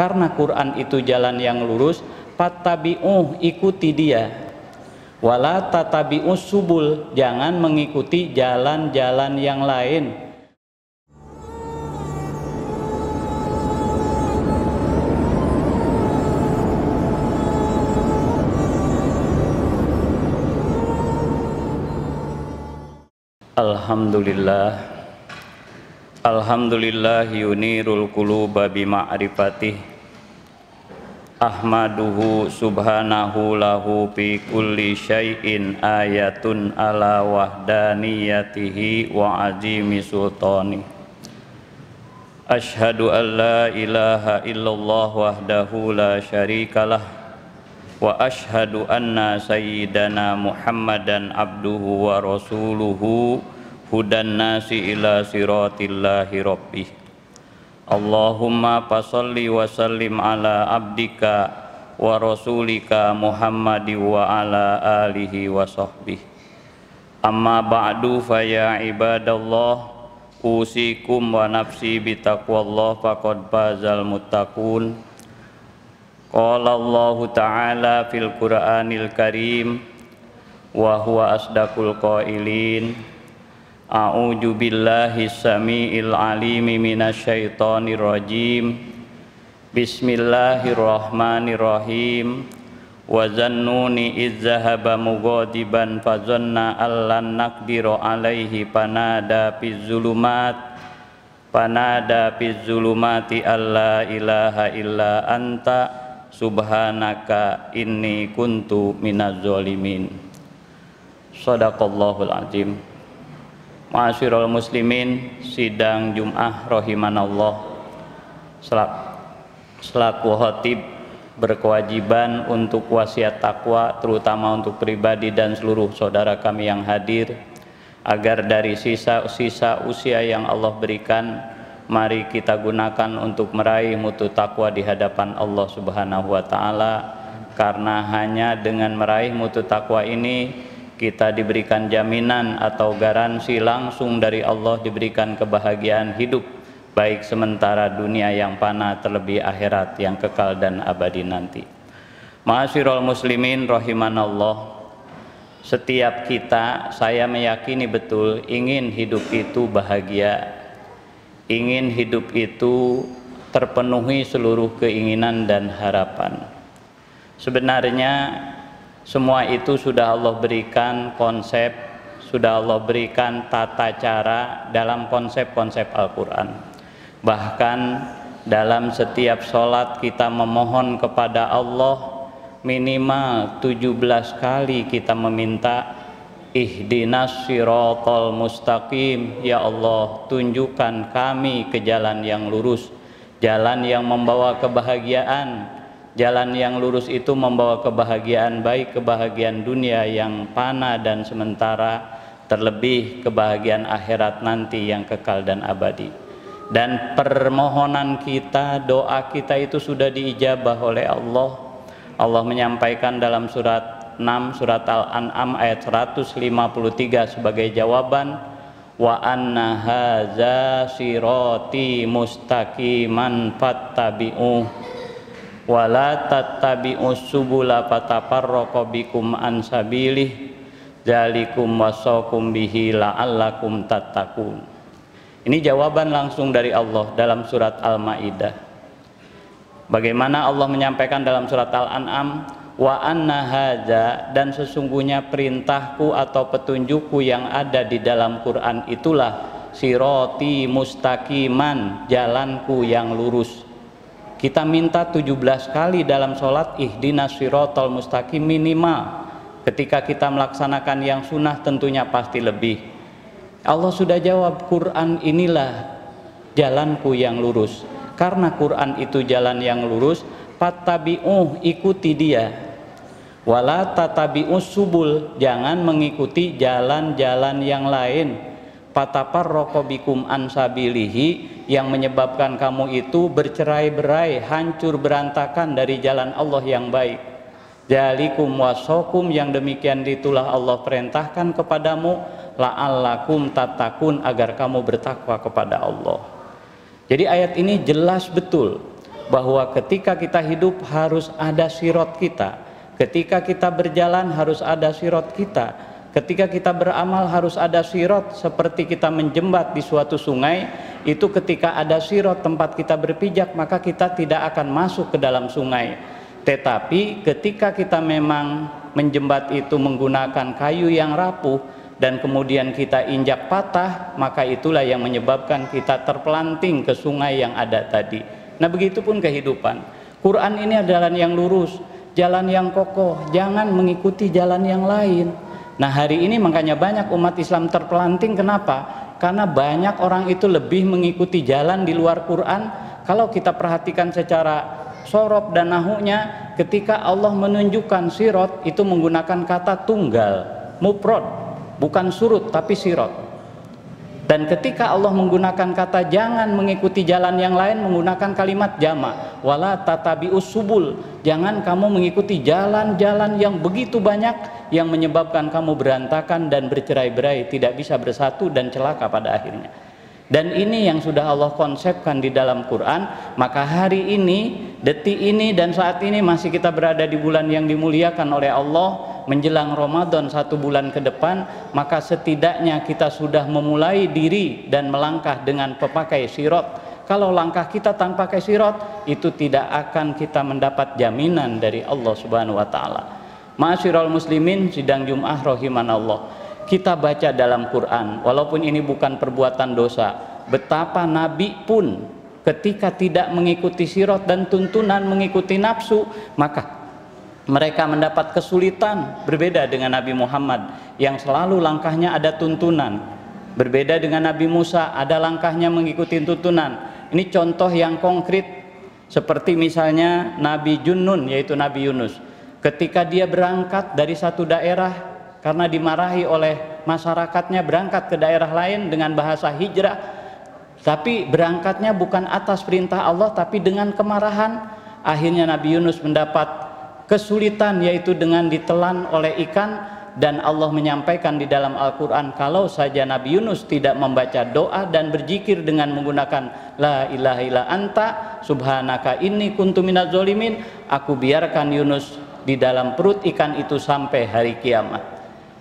Karena Quran itu jalan yang lurus, fattabi'uh, ikuti dia. Wala tatabi'us subul, jangan mengikuti jalan-jalan yang lain. Alhamdulillah yunirul quluba bima'rifatih, ahmaduhu subhanahu lahu fi kulli syai'in ayatun ala wahdaniyatihi wa azimi sultani. Ashhadu an la ilaha illallah wahdahu la syarikalah, wa ashhadu anna sayyidana Muhammadan abduhu wa rasuluhu hudan nasi ila siratillahi rabbih. Allahumma fasalli wa sallim ala abdika wa rasulika Muhammadi wa ala alihi wa sahbihi. Amma ba'du fa ya ibadallah, usikum wa nafsi bitaqwallah faqad fazal muttaqun. Qala Allah ta'ala fil Qur'anil Karim wa huwa asdaqul qailin. A'udzu billahi samiil alimi minasyaitonir rajim. Bismillahirrahmanirrahim. Wa zannuni idz zahaba mughadiban fa zanna allan naqdiru alaihi panada fiz zulumati alla ilaha illa anta subhanaka inni kuntu minaz zalimin. Shadaqallahul azim. Ma'asyiral muslimin, sidang Jum'ah rahimanallah. Selaku khatib berkewajiban untuk wasiat takwa, terutama untuk pribadi dan seluruh saudara kami yang hadir, agar dari sisa-sisa usia yang Allah berikan, mari kita gunakan untuk meraih mutu takwa di hadapan Allah Subhanahu wa ta'ala. Karena hanya dengan meraih mutu takwa ini kita diberikan jaminan atau garansi langsung dari Allah, diberikan kebahagiaan hidup, baik sementara dunia yang fana, terlebih akhirat yang kekal dan abadi nanti. Ma'asyiral muslimin rahimanallah, setiap kita, saya meyakini betul, ingin hidup itu bahagia, ingin hidup itu terpenuhi seluruh keinginan dan harapan. Sebenarnya semua itu sudah Allah berikan konsep, sudah Allah berikan tata cara dalam konsep-konsep Al-Quran. Bahkan dalam setiap sholat kita memohon kepada Allah, minimal 17 kali kita meminta ihdinas siratal mustaqim. Ya Allah, tunjukkan kami ke jalan yang lurus, jalan yang membawa kebahagiaan. Jalan yang lurus itu membawa kebahagiaan, baik kebahagiaan dunia yang fana dan sementara, terlebih kebahagiaan akhirat nanti yang kekal dan abadi. Dan permohonan kita, doa kita itu sudah diijabah oleh Allah. Allah menyampaikan dalam surat 6, surat Al-An'am ayat 153 sebagai jawaban, wa anna hadza sirati mustaqiman fattabi'uh wala tattabi'us subula fatafarraqa bikum an sabilih dzalikum wasaqum bihi la'allakum tattaqun. Ini jawaban langsung dari Allah dalam surat Al-Maidah. Bagaimana Allah menyampaikan dalam surat Al-An'am, wa anna hadza, dan sesungguhnya perintahku atau petunjukku yang ada di dalam Quran itulah sirati mustaqiman, jalanku yang lurus. Kita minta 17 kali dalam sholat ihdinas siratal mustaqim minimal. Ketika kita melaksanakan yang sunnah tentunya pasti lebih. Allah sudah jawab, Quran inilah jalanku yang lurus. Karena Quran itu jalan yang lurus, fattabi'uh, ikuti dia. Wala tatabi'us subul, jangan mengikuti jalan-jalan yang lain. Fatafarraqa bikum an sabilihi, yang menyebabkan kamu itu bercerai-berai, hancur berantakan dari jalan Allah yang baik. Dzalikum wasaqum, yang demikian itulah Allah perintahkan kepadamu, la'allakum tattaqun, agar kamu bertakwa kepada Allah. Jadi ayat ini jelas betul bahwa ketika kita hidup harus ada sirot kita, ketika kita berjalan harus ada sirot kita, ketika kita beramal harus ada sirot. Seperti kita menjembat di suatu sungai, itu ketika ada sirot tempat kita berpijak, maka kita tidak akan masuk ke dalam sungai. Tetapi ketika kita memang menjembat itu menggunakan kayu yang rapuh dan kemudian kita injak patah, maka itulah yang menyebabkan kita terpelanting ke sungai yang ada tadi. Nah, begitupun kehidupan. Quran ini adalah jalan yang lurus, jalan yang kokoh, jangan mengikuti jalan yang lain. Nah, hari ini makanya banyak umat Islam terpelanting. Kenapa? Karena banyak orang itu lebih mengikuti jalan di luar Quran. Kalau kita perhatikan secara sorop dan nahunya, ketika Allah menunjukkan sirot itu menggunakan kata tunggal, mufrad, bukan surut tapi sirot. Dan ketika Allah menggunakan kata jangan mengikuti jalan yang lain, menggunakan kalimat jama', wala tatabi'us subul, jangan kamu mengikuti jalan-jalan yang begitu banyak yang menyebabkan kamu berantakan dan bercerai-berai, tidak bisa bersatu dan celaka pada akhirnya. Dan ini yang sudah Allah konsepkan di dalam Quran. Maka hari ini, detik ini dan saat ini masih kita berada di bulan yang dimuliakan oleh Allah, menjelang Ramadan 1 bulan ke depan, maka setidaknya kita sudah memulai diri dan melangkah dengan pemakai sirot. Kalau langkah kita tanpa pakai sirot, itu tidak akan kita mendapat jaminan dari Allah Subhanahu wa taala. Ma'asyiral muslimin, sidang Jum'ah rahimanallah. Kita baca dalam Quran, walaupun ini bukan perbuatan dosa, betapa Nabi pun ketika tidak mengikuti sirot dan tuntunan mengikuti nafsu, maka mereka mendapat kesulitan. Berbeda dengan Nabi Muhammad yang selalu langkahnya ada tuntunan. Berbeda dengan Nabi Musa, ada langkahnya mengikuti tuntunan. Ini contoh yang konkret, seperti misalnya Nabi Junnun, yaitu Nabi Yunus. Ketika dia berangkat dari satu daerah karena dimarahi oleh masyarakatnya, berangkat ke daerah lain dengan bahasa hijrah, tapi berangkatnya bukan atas perintah Allah tapi dengan kemarahan. Akhirnya Nabi Yunus mendapat kesulitan, yaitu dengan ditelan oleh ikan. Dan Allah menyampaikan di dalam Al-Quran, kalau saja Nabi Yunus tidak membaca doa dan berzikir dengan menggunakan la ilaha illa anta subhanaka inni kuntu minadz zalimin, aku biarkan Yunus di dalam perut ikan itu sampai hari kiamat.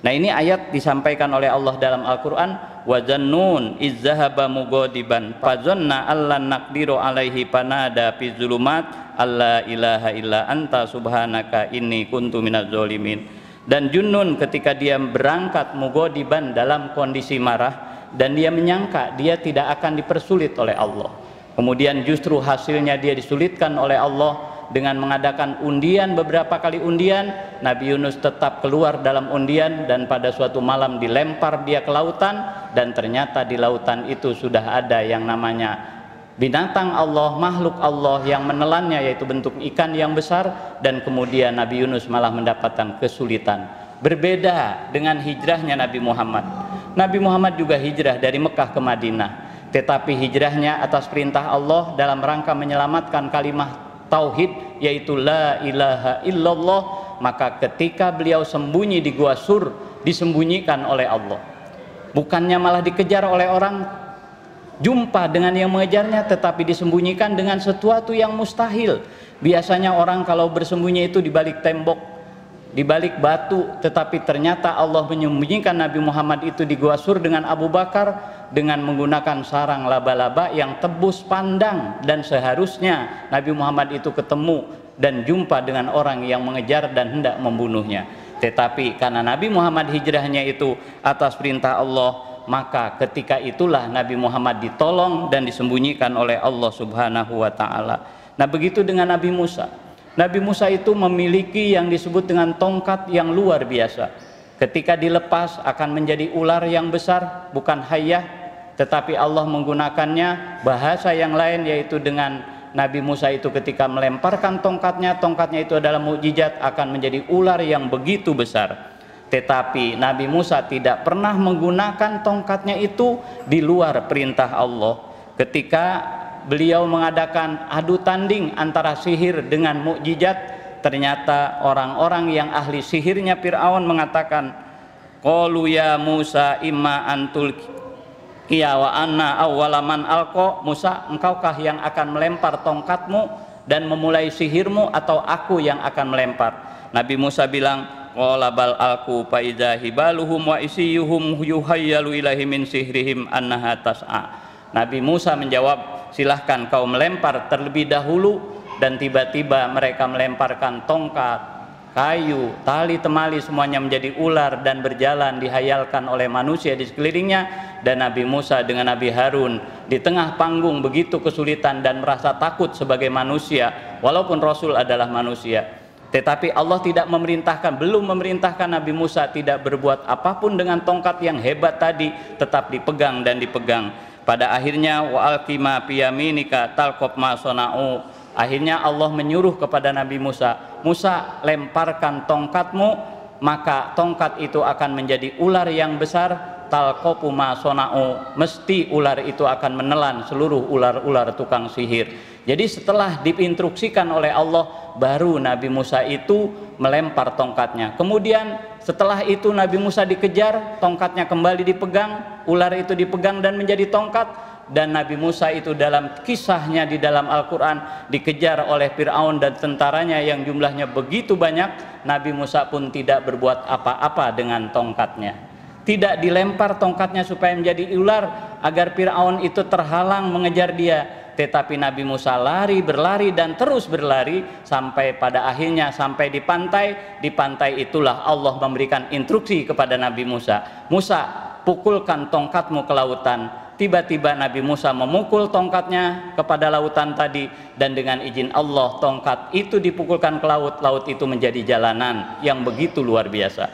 Nah, ini ayat disampaikan oleh Allah dalam Al-Quran, wa zannun izzahaba mughadiban fazanna allan naqdiru alaihi panada fi zulumat alla ilaha illa anta subhanaka inni kuntu minadz zalimin. Dan Junnun ketika dia berangkat mughadiban dalam kondisi marah, dan dia menyangka dia tidak akan dipersulit oleh Allah, kemudian justru hasilnya dia disulitkan oleh Allah dengan mengadakan undian, beberapa kali undian. Nabi Yunus tetap keluar dalam undian, dan pada suatu malam dilempar dia ke lautan, dan ternyata di lautan itu sudah ada yang namanya binatang Allah, makhluk Allah yang menelannya, yaitu bentuk ikan yang besar. Dan kemudian Nabi Yunus malah mendapatkan kesulitan. Berbeda dengan hijrahnya Nabi Muhammad. Nabi Muhammad juga hijrah dari Mekah ke Madinah, tetapi hijrahnya atas perintah Allah dalam rangka menyelamatkan kalimat tauhid, yaitu la ilaha illallah. Maka ketika beliau sembunyi di Gua Sur, disembunyikan oleh Allah, bukannya malah dikejar oleh orang, jumpa dengan yang mengejarnya, tetapi disembunyikan dengan sesuatu yang mustahil. Biasanya orang kalau bersembunyi itu di balik tembok, di balik batu, tetapi ternyata Allah menyembunyikan Nabi Muhammad itu di Gua Sur dengan Abu Bakar dengan menggunakan sarang laba-laba yang tebus pandang. Dan seharusnya Nabi Muhammad itu ketemu dan jumpa dengan orang yang mengejar dan hendak membunuhnya, tetapi karena Nabi Muhammad hijrahnya itu atas perintah Allah, maka ketika itulah Nabi Muhammad ditolong dan disembunyikan oleh Allah Subhanahu wa ta'ala. Nah, begitu dengan Nabi Musa. Nabi Musa itu memiliki yang disebut dengan tongkat yang luar biasa. Ketika dilepas akan menjadi ular yang besar, bukan hayyah, tetapi Allah menggunakannya bahasa yang lain, yaitu dengan Nabi Musa itu ketika melemparkan tongkatnya, tongkatnya itu adalah mukjizat, akan menjadi ular yang begitu besar. Tetapi Nabi Musa tidak pernah menggunakan tongkatnya itu di luar perintah Allah. Ketika beliau mengadakan adu tanding antara sihir dengan mukjizat, ternyata orang-orang yang ahli sihirnya Fir'aun mengatakan, qalu ya Musa imma antul wa anna awwalaman alqa, Musa, engkaukah yang akan melempar tongkatmu? dan memulai sihirmu atau aku yang akan melempar? Nabi Musa bilang, qala bal alqu fa idza hibaluhum wa isiyuhum yuhayyalu ilaihi min sihrihim annaha tas'a. Nabi Musa menjawab, silahkan kau melempar terlebih dahulu. Dan tiba-tiba mereka melemparkan tongkat, kayu, tali temali, semuanya menjadi ular dan berjalan dihayalkan oleh manusia di sekelilingnya. Dan Nabi Musa dengan Nabi Harun di tengah panggung begitu kesulitan dan merasa takut sebagai manusia, walaupun Rasul adalah manusia. Tetapi Allah tidak memerintahkan, belum memerintahkan Nabi Musa tidak berbuat apapun dengan tongkat yang hebat tadi, tetap dipegang dan dipegang. Pada akhirnya wa alqima piyaminika talqab ma sona'u. Akhirnya Allah menyuruh kepada Nabi Musa, Musa, lemparkan tongkatmu, maka tongkat itu akan menjadi ular yang besar, talqafu ma sona'u, mesti ular itu akan menelan seluruh ular-ular tukang sihir. Jadi setelah diinstruksikan oleh Allah, baru Nabi Musa itu melempar tongkatnya. Kemudian setelah itu Nabi Musa dikejar, tongkatnya kembali dipegang, ular itu dipegang dan menjadi tongkat. Dan Nabi Musa itu dalam kisahnya di dalam Al-Quran dikejar oleh Fir'aun dan tentaranya yang jumlahnya begitu banyak. Nabi Musa pun tidak berbuat apa-apa dengan tongkatnya, tidak dilempar tongkatnya supaya menjadi ular agar Fir'aun itu terhalang mengejar dia. Tetapi Nabi Musa lari, berlari dan terus berlari sampai pada akhirnya sampai di pantai. Di pantai itulah Allah memberikan instruksi kepada Nabi Musa, Musa, pukulkan tongkatmu ke lautan. Tiba-tiba Nabi Musa memukul tongkatnya kepada lautan tadi, dan dengan izin Allah tongkat itu dipukulkan ke laut. Laut itu menjadi jalanan yang begitu luar biasa.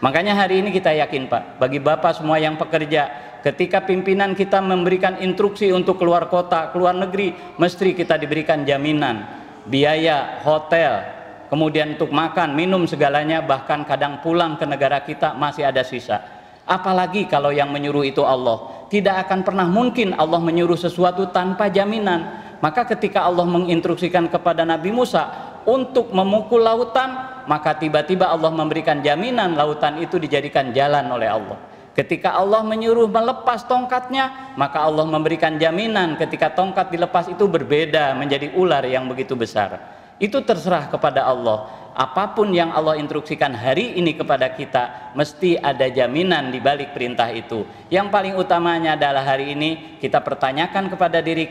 Makanya hari ini kita yakin Pak, bagi Bapak semua yang pekerja, ketika pimpinan kita memberikan instruksi untuk keluar kota, keluar negeri, mesti kita diberikan jaminan biaya hotel, kemudian untuk makan, minum segalanya, bahkan kadang pulang ke negara kita masih ada sisa. Apalagi kalau yang menyuruh itu Allah. Tidak akan pernah mungkin Allah menyuruh sesuatu tanpa jaminan. Maka ketika Allah menginstruksikan kepada Nabi Musa untuk memukul lautan, maka tiba-tiba Allah memberikan jaminan lautan itu dijadikan jalan oleh Allah. Ketika Allah menyuruh melepas tongkatnya, maka Allah memberikan jaminan ketika tongkat dilepas itu berbeda menjadi ular yang begitu besar. Itu terserah kepada Allah. Apapun yang Allah instruksikan hari ini kepada kita, mesti ada jaminan di balik perintah itu. Yang paling utamanya adalah hari ini kita pertanyakan kepada diri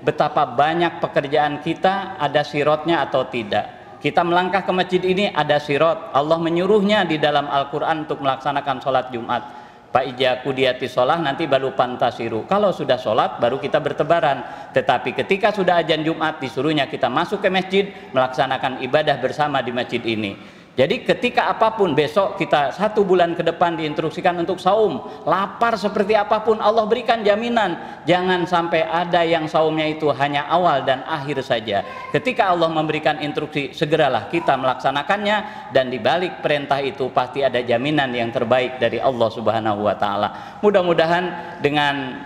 betapa banyak pekerjaan kita ada sirotnya atau tidak. Kita melangkah ke masjid ini ada sirot, Allah menyuruhnya di dalam Al-Quran untuk melaksanakan sholat Jumat. Pak ija kudiyati sholah nanti baru pantasiru. Kalau sudah sholat baru kita bertebaran. Tetapi ketika sudah azan Jumat disuruhnya kita masuk ke masjid melaksanakan ibadah bersama di masjid ini. Jadi ketika apapun besok kita 1 bulan ke depan diinstruksikan untuk saum, lapar seperti apapun Allah berikan jaminan. Jangan sampai ada yang saumnya itu hanya awal dan akhir saja. Ketika Allah memberikan instruksi, segeralah kita melaksanakannya, dan di balik perintah itu pasti ada jaminan yang terbaik dari Allah Subhanahu wa taala. Mudah-mudahan dengan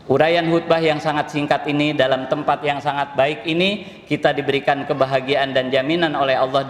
uraian khutbah yang sangat singkat ini dalam tempat yang sangat baik ini, kita diberikan kebahagiaan dan jaminan oleh Allah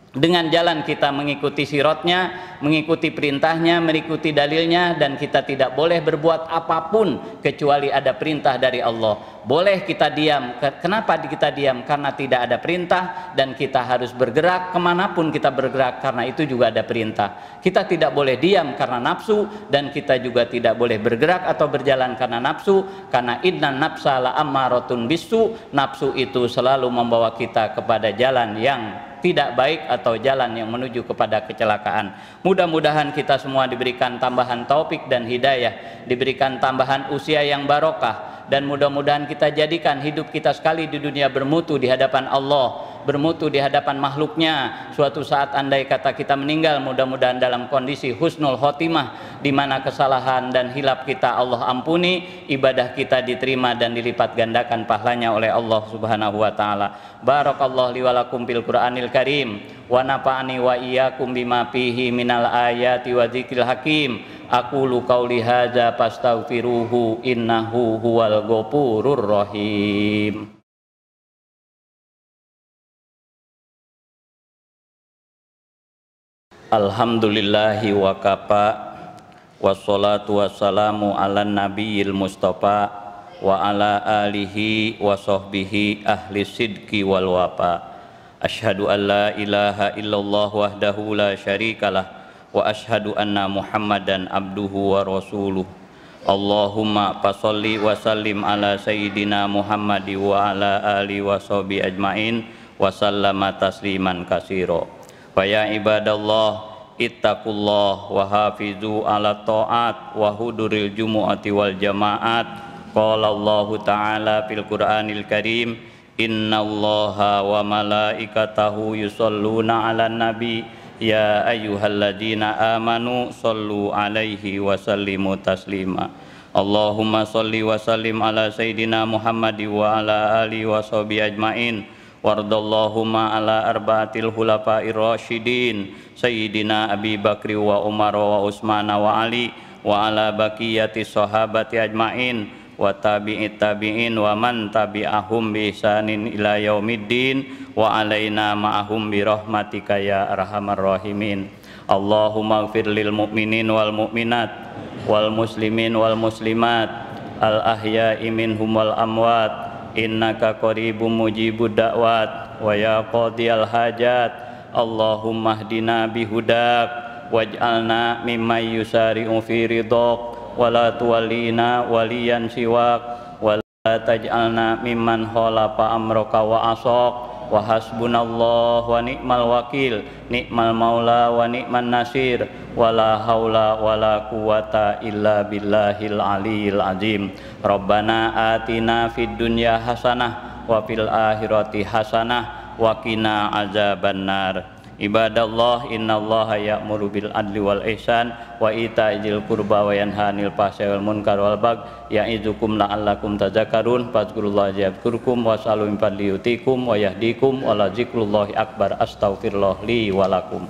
dengan jalan kita mengikuti sirotnya, mengikuti perintahnya, mengikuti dalilnya, dan kita tidak boleh berbuat apapun kecuali ada perintah dari Allah. Boleh kita diam, kenapa kita diam? Karena tidak ada perintah, dan kita harus bergerak kemanapun kita bergerak karena itu juga ada perintah. Kita tidak boleh diam karena nafsu, dan kita juga tidak boleh bergerak atau berjalan karena nafsu, karena innan nafsa la ammaratun bisu, nafsu itu selalu membawa kita kepada jalan yang tidak baik atau jalan yang menuju kepada kecelakaan. Mudah-mudahan kita semua diberikan tambahan taufik dan hidayah, diberikan tambahan usia yang barokah, dan mudah-mudahan kita jadikan hidup kita sekali di dunia bermutu di hadapan Allah, bermutu di hadapan makhluknya. Suatu saat andai kata kita meninggal, mudah-mudahan dalam kondisi husnul khotimah, di mana kesalahan dan hilaf kita Allah ampuni, ibadah kita diterima dan dilipat gandakan pahalanya oleh Allah Subhanahu wa taala. Barakallahu li wa lakum bil Qur'anil Karim wa nafa'ani wa iyyakum bima fihi minal ayati wa dzikril hakim. Aqulu qauli hadza fastaghfiruhu innahu huwal ghafurur rahim. Alhamdulillahi wa kafa, wassalatu wassalamu ala nabiyil mustafa wa ala alihi wa sahbihi ahli sidqi wal wafa. Asyhadu an la ilaha illallah wahdahu la syarikalah wa asyhadu anna Muhammadan abduhu wa rasuluh. Allahumma fasholli wa sallim ala sayyidina Muhammadi wa ala alihi wa sahbihi ajmain wa sallama tasliman katsira. Fa ya ibadallah ittaqullah wa hafizu ala ta'at wa huduril jumu'ati wal jama'at. Qala Allahu ta'ala fil Qur'anil Karim, innallaha wa malaikatahu yusholluna 'alan nabi ya ayyuhalladzina amanu shollu 'alaihi wa sallimu taslima. Allahumma sholli wa sallim ala sayyidina Muhammad wa ala alihi wa sahbihi ajmain. Wardallahumma ala arba'atil khulafa'ir rasyidin sayyidina Abi Bakri wa Umar wa Utsman wa Ali wa ala baqiyati sahabati ajmain wa tabi'it tabi'in wa man tabi'ahum bi ihsanin ila yaumiddin wa alaina ma'ahum bi rahmatika ya arhamar rahimin. Allahumma ighfir lil mu'minin wal mu'minat wal muslimin wal muslimat al ahya'i minhum wal amwat innaka qaribum mujibud da'wat wa ya qadiyal hajat. Allahumma hdina bihudak waj'alna mimman yusari'u fi ridhak wala tuwallina waliyan siwak wala taj'alna mimman khalafa amraka wa asaq wa hasbunallah wa ni'mal wakil ni'mal maula wa ni'man nasir wala haula wala quwata illa billahil aliyil azim. Rabbana atina fid dunya hasanah wa fil akhirati hasanah wa qina azabannar. Ibadallah, innallaha ya'muru bil adli wal ihsan wa ita'il qurba wa yanha 'anil fahsya'i wal munkar wal baghi ya'idukum la'allakum tadhakkarun. Fadhkurullaha yadhkurkum was'alu min fadlihi yutikum wa yahdikum wa la dzikrullahi akbar. Astaghfirullah li wa lakum.